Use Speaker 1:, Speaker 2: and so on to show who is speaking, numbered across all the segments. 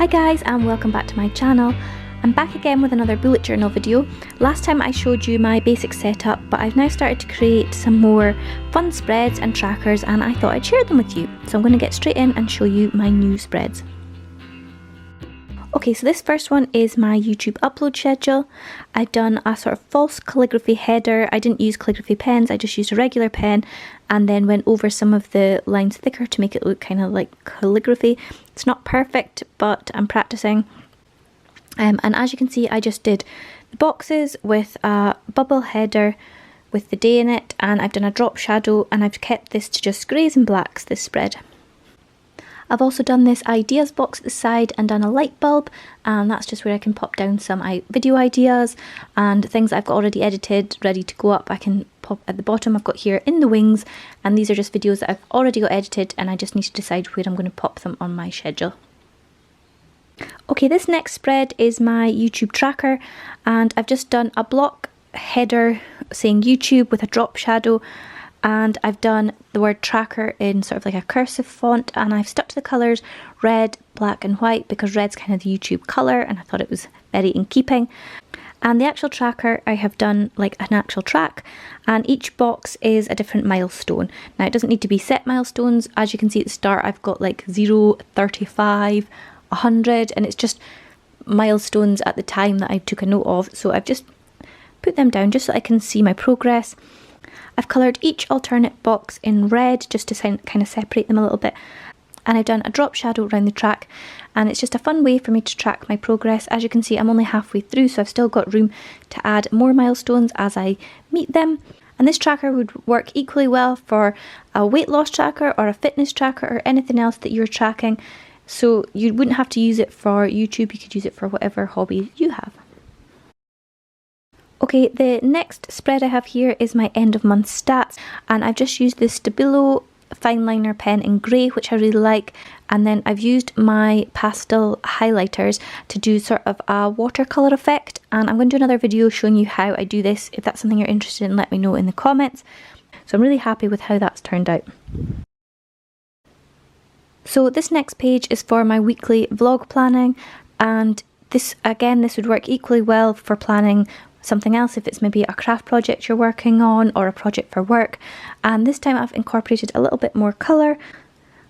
Speaker 1: Hi guys, and welcome back to my channel. I'm back again with another bullet journal video. Last time I showed you my basic setup, but I've now started to create some more fun spreads and trackers, and I thought I'd share them with you. So I'm going to get straight in and show you my new spreads. Okay, so this first one is my YouTube upload schedule. I've done a sort of false calligraphy header. I didn't use calligraphy pens, I just used a regular pen and then went over some of the lines thicker to make it look kind of like calligraphy. It's not perfect, but I'm practicing. And as you can see, I just did the boxes with a bubble header with the day in it, and I've done a drop shadow, and I've kept this to just greys and blacks, this spread. I've also done this ideas box at the side and done a light bulb, and that's just where I can pop down some video ideas and things I've got already edited ready to go up. I can pop at the bottom. I've got here in the wings, and these are just videos that I've already got edited, and I just need to decide where I'm going to pop them on my schedule. Okay, this next spread is my YouTube tracker, and I've just done a block header saying YouTube with a drop shadow, and I've done the word tracker in sort of like a cursive font, and I've stuck to the colours red, black and white because red's kind of the YouTube colour, and I thought it was very in keeping. And the actual tracker, I have done like an actual track, and each box is a different milestone. Now it doesn't need to be set milestones. As you can see at the start, I've got like 0, 35, 100, and it's just milestones at the time that I took a note of. So I've just put them down just so I can see my progress. I've coloured each alternate box in red just to kind of separate them a little bit, and I've done a drop shadow around the track, and it's just a fun way for me to track my progress. As you can see, I'm only halfway through, so I've still got room to add more milestones as I meet them. And this tracker would work equally well for a weight loss tracker or a fitness tracker or anything else that you're tracking, so you wouldn't have to use it for YouTube, you could use it for whatever hobby you have. Okay, the next spread I have here is my end of month stats, and I've just used the Stabilo fine liner pen in grey, which I really like, and then I've used my pastel highlighters to do sort of a watercolour effect, and I'm going to do another video showing you how I do this. If that's something you're interested in, let me know in the comments. So I'm really happy with how that's turned out. So this next page is for my weekly vlog planning, and this would work equally well for planning something else if it's maybe a craft project you're working on or a project for work. And this time I've incorporated a little bit more colour.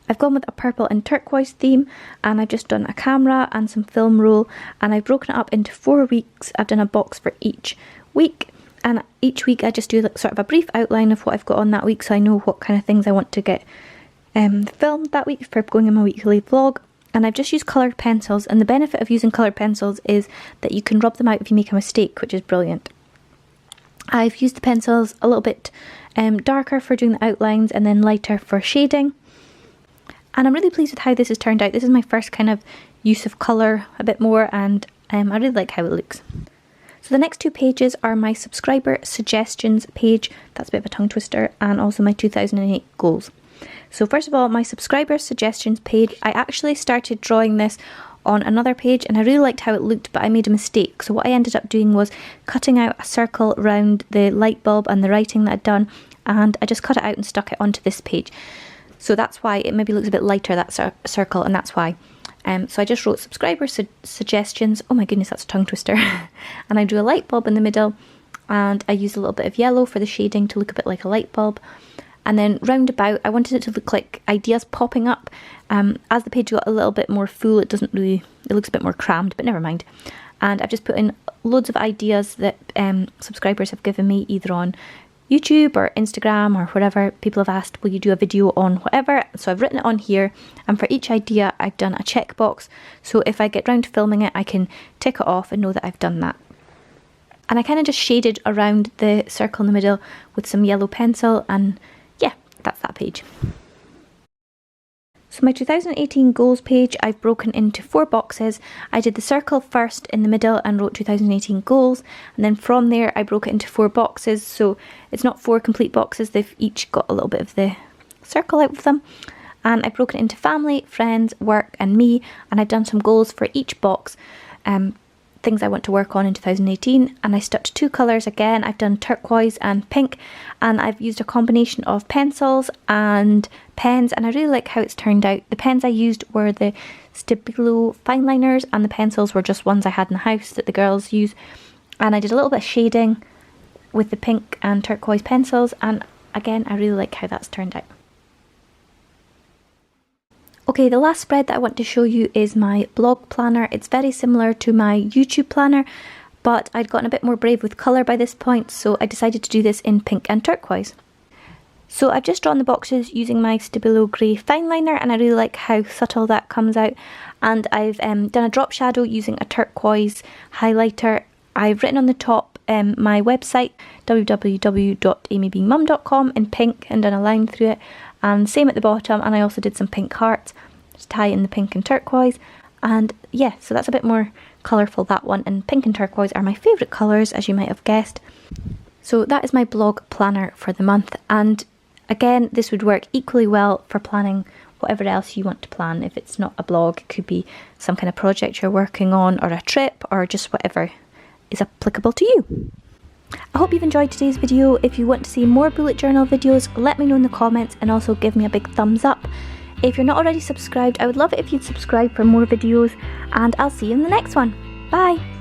Speaker 1: I've gone with a purple and turquoise theme, and I've just done a camera and some film roll, and I've broken it up into 4 weeks. I've done a box for each week, and each week I just do like sort of a brief outline of what I've got on that week, so I know what kind of things I want to get filmed that week for going in my weekly vlog. And I've just used coloured pencils, and the benefit of using coloured pencils is that you can rub them out if you make a mistake, which is brilliant. I've used the pencils a little bit darker for doing the outlines and then lighter for shading. And I'm really pleased with how this has turned out. This is my first kind of use of colour a bit more, and I really like how it looks. So the next 2 pages are my subscriber suggestions page, that's a bit of a tongue twister, and also my 2008 goals. So first of all, my subscriber suggestions page, I actually started drawing this on another page and I really liked how it looked, but I made a mistake. So what I ended up doing was cutting out a circle around the light bulb and the writing that I'd done, and I just cut it out and stuck it onto this page. So that's why it maybe looks a bit lighter, that circle, and that's why. So I just wrote subscriber suggestions. Oh my goodness, that's a tongue twister. And I drew a light bulb in the middle, and I used a little bit of yellow for the shading to look a bit like a light bulb. And then round about, I wanted it to look like ideas popping up. As the page got a little bit more full, it looks a bit more crammed, but never mind. And I've just put in loads of ideas that subscribers have given me, either on YouTube or Instagram or whatever. People have asked, will you do a video on whatever? So I've written it on here, and for each idea I've done a checkbox. So if I get round to filming it, I can tick it off and know that I've done that. And I kind of just shaded around the circle in the middle with some yellow pencil, and yeah, that's that page. So my 2018 goals page, I've broken into 4 boxes. I did the circle first in the middle and wrote 2018 goals, and then from there I broke it into 4 boxes, so it's not 4 complete boxes, they've each got a little bit of the circle out of them. And I've broken it into family, friends, work and me, and I've done some goals for each box things I want to work on in 2018, and I stuck to 2 colours again. I've done turquoise and pink, and I've used a combination of pencils and pens, and I really like how it's turned out. The pens I used were the Stabilo fine liners, and the pencils were just ones I had in the house that the girls use, and I did a little bit of shading with the pink and turquoise pencils, and again I really like how that's turned out. Okay, the last spread that I want to show you is my blog planner. It's very similar to my YouTube planner, but I'd gotten a bit more brave with colour by this point, so I decided to do this in pink and turquoise. So I've just drawn the boxes using my Stabilo grey fine liner, and I really like how subtle that comes out. And I've done a drop shadow using a turquoise highlighter. I've written on the top my website, www.AmyBeingMum.com, in pink, and done a line through it. And same at the bottom, and I also did some pink hearts to tie in the pink and turquoise. And yeah, so that's a bit more colourful, that one, and pink and turquoise are my favourite colours, as you might have guessed. So that is my blog planner for the month, and again, this would work equally well for planning whatever else you want to plan. If it's not a blog, it could be some kind of project you're working on, or a trip, or just whatever is applicable to you. I hope you've enjoyed today's video. If you want to see more bullet journal videos, let me know in the comments, and also give me a big thumbs up. If you're not already subscribed, I would love it if you'd subscribe for more videos, and I'll see you in the next one. Bye!